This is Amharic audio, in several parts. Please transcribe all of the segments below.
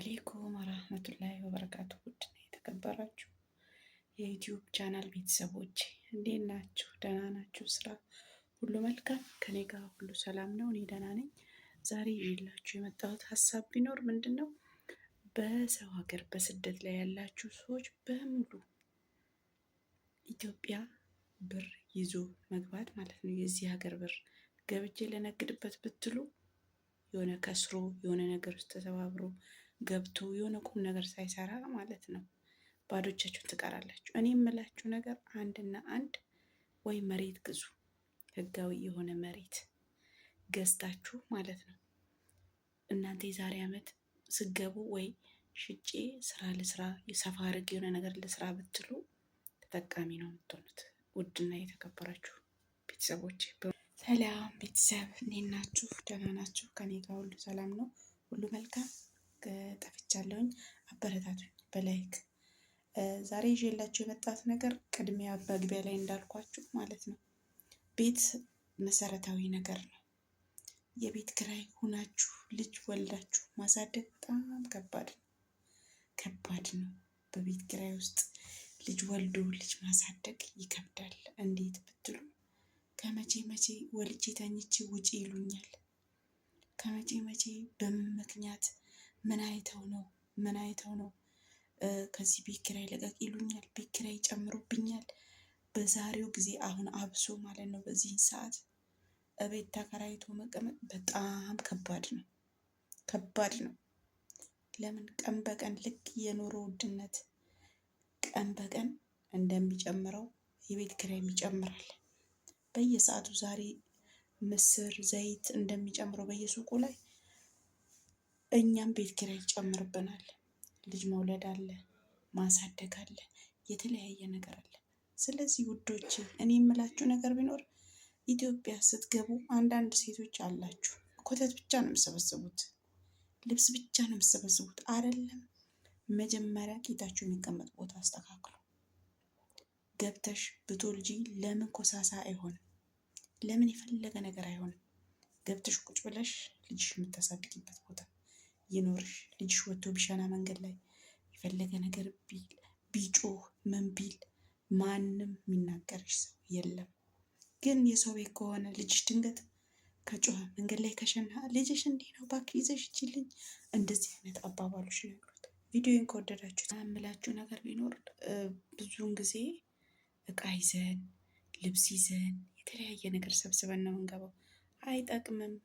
አሌይኩም ወራህመቱላሂ ወበረካቱ። ውድና የተከበራችሁ የዩቲዩብ ቻናል ቤተሰቦች እንዴት ናችሁ? ደህና ናችሁ? ስራ ሁሉ መልካም? ከኔ ጋር ሁሉ ሰላም ነው። እኔ ደህና ነኝ። ዛሬ ይዤላችሁ የመጣሁት ሀሳብ ቢኖር ምንድን ነው፣ በሰው ሀገር በስደት ላይ ያላችሁ ሰዎች በሙሉ ኢትዮጵያ ብር ይዞ መግባት ማለት ነው። የዚህ ሀገር ብር ገብቼ ለነግድበት ብትሉ የሆነ ከስሮ የሆነ ነገር ውስጥ ተሰባብሮ ገብቶ የሆነ ቁም ነገር ሳይሰራ ማለት ነው ባዶ እጃችሁን ትቀራላችሁ። እኔ የምላችሁ ነገር አንድና አንድ፣ ወይ መሬት ግዙ፣ ህጋዊ የሆነ መሬት ገዝታችሁ ማለት ነው። እናንተ የዛሬ ዓመት ስገቡ ወይ ሽጬ ስራ ልስራ፣ ሰፋ አድርጌ የሆነ ነገር ልስራ ብትሉ ተጠቃሚ ነው የምትሆኑት። ውድና የተከበራችሁ ቤተሰቦች፣ ሰላም ቤተሰብ፣ እንዴት ናችሁ? ደህና ናችሁ? ከኔ ጋር ሁሉ ሰላም ነው፣ ሁሉ መልካም። ጠፍቻለሁኝ፣ አበረታቱኝ በላይክ። ዛሬ ይዤላችሁ የመጣሁት ነገር ቅድሚያ በግቢያ ላይ እንዳልኳችሁ ማለት ነው፣ ቤት መሰረታዊ ነገር ነው። የቤት ኪራይ ሁናችሁ ልጅ ወልዳችሁ ማሳደግ በጣም ከባድ ነው። በቤት ኪራይ ውስጥ ልጅ ወልዶ ልጅ ማሳደግ ይከብዳል። እንዴት ብትሉ ከመቼ መቼ ወልጄ ተኝቼ ውጪ ይሉኛል። ከመቼ መቼ በምን ምክንያት ምን አይተው ነው ከዚህ ቤት ኪራይ ልቀቅ ይሉኛል። ቤት ኪራይ ጨምሮብኛል። በዛሬው ጊዜ አሁን አብሶ ማለት ነው፣ በዚህ ሰዓት እቤት ተከራይቶ መቀመጥ በጣም ከባድ ነው። ለምን? ቀን በቀን ልክ የኑሮ ውድነት ቀን በቀን እንደሚጨምረው የቤት ኪራይም ይጨምራል። በየሰዓቱ ዛሬ ምስር፣ ዘይት እንደሚጨምረው በየሱቁ ላይ እኛም ቤት ኪራይ ይጨምርብናል። ልጅ መውለድ አለ፣ ማሳደግ አለ፣ የተለያየ ነገር አለ። ስለዚህ ውዶች፣ እኔ የምላችሁ ነገር ቢኖር ኢትዮጵያ ስትገቡ አንዳንድ ሴቶች አላችሁ፣ ኮተት ብቻ ነው የምሰበስቡት፣ ልብስ ብቻ ነው የምሰበስቡት። አይደለም፣ መጀመሪያ ቂጣችሁ የሚቀመጥ ቦታ አስተካክሉ። ገብተሽ ብትወልጂ ለምን ኮሳሳ አይሆንም? ለምን የፈለገ ነገር አይሆንም? ገብተሽ ቁጭ ብለሽ ልጅሽ የምታሳድጊበት ቦታ ይኖርሽ። ልጅሽ ወጥቶ ቢሸና መንገድ ላይ የፈለገ ነገር ቢጮህ ምን ቢል ማንም የሚናገርሽ ሰው የለም። ግን የሰው ቤት ከሆነ ልጅሽ ድንገት ከጮኸ መንገድ ላይ ከሸና ልጅሽ እንዲህ ነው እባክህ ይዘሽ ይችልኝ፣ እንደዚህ አይነት አባባሎች ነው ያሉት። ቪዲዮን ከወደዳችሁ የምላችሁ ነገር ቢኖር ብዙውን ጊዜ እቃ ይዘን ልብስ ይዘን የተለያየ ነገር ሰብስበን ነው የምንገባው። አይጠቅምም።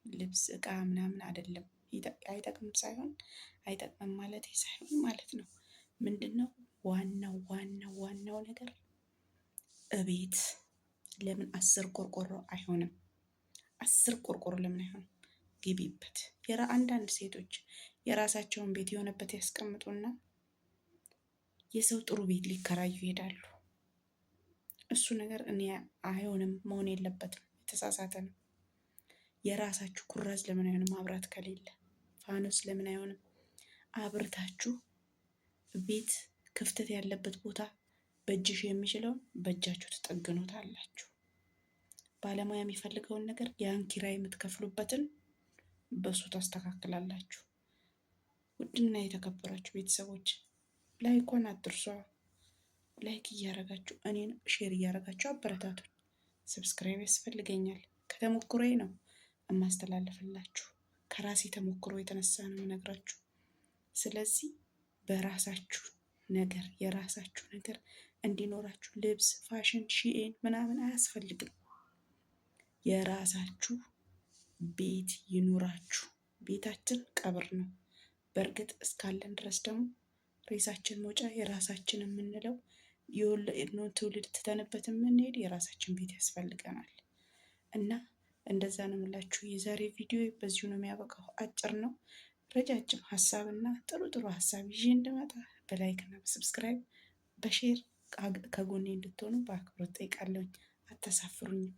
ልብስ እቃ ምናምን አይደለም፣ አይጠቅምም ሳይሆን አይጠቅምም ማለት ሳይሆን ማለት ነው። ምንድን ነው ዋናው ነገር እቤት ለምን 10 ቆርቆሮ አይሆንም? 10 ቆርቆሮ ለምን አይሆንም? ግቢበት። አንዳንድ ሴቶች የራሳቸውን ቤት የሆነበት ያስቀምጡና የሰው ጥሩ ቤት ሊከራዩ ይሄዳሉ። እሱ ነገር እኔ አይሆንም፣ መሆን የለበትም፣ የተሳሳተ ነው። የራሳችሁ ኩራዝ ለምን አይሆንም? ማብራት ከሌለ ፋኖስ ለምን አይሆንም? አብርታችሁ ቤት ክፍተት ያለበት ቦታ በእጅሽ የሚችለውን በእጃችሁ ትጠግኑታላችሁ። ባለሙያ የሚፈልገውን ነገር ያን ኪራይ የምትከፍሉበትን በሱ ታስተካክላላችሁ። ውድና የተከበራችሁ ቤተሰቦች ላይኳን አትርሷ። ላይክ እያረጋችሁ እኔን ሼር እያረጋችሁ አበረታቱን። ሰብስክራይብ ያስፈልገኛል። ከተሞክሮዬ ነው የማስተላለፍላችሁ። ከራሴ ተሞክሮ የተነሳ ነው የምነግራችሁ። ስለዚህ በራሳችሁ ነገር የራሳችሁ ነገር እንዲኖራችሁ ልብስ፣ ፋሽን፣ ሺኤን ምናምን አያስፈልግም። የራሳችሁ ቤት ይኑራችሁ። ቤታችን ቀብር ነው። በእርግጥ እስካለን ድረስ ደግሞ ሬሳችን መውጫ የራሳችን የምንለው የወለድነው ትውልድ ትተንበት የምንሄድ የራሳችን ቤት ያስፈልገናል። እና እንደዛ ነው የምላችሁ። የዛሬ ቪዲዮ በዚሁ ነው የሚያበቃው። አጭር ነው። ረጃጅም ሀሳብና ጥሩ ሀሳብ ይዤ እንድመጣ በላይክ እና በሰብስክራይብ በሼር ከጎኔ እንድትሆኑ በአክብሮት ጠይቃለሁኝ። አታሳፍሩኝም።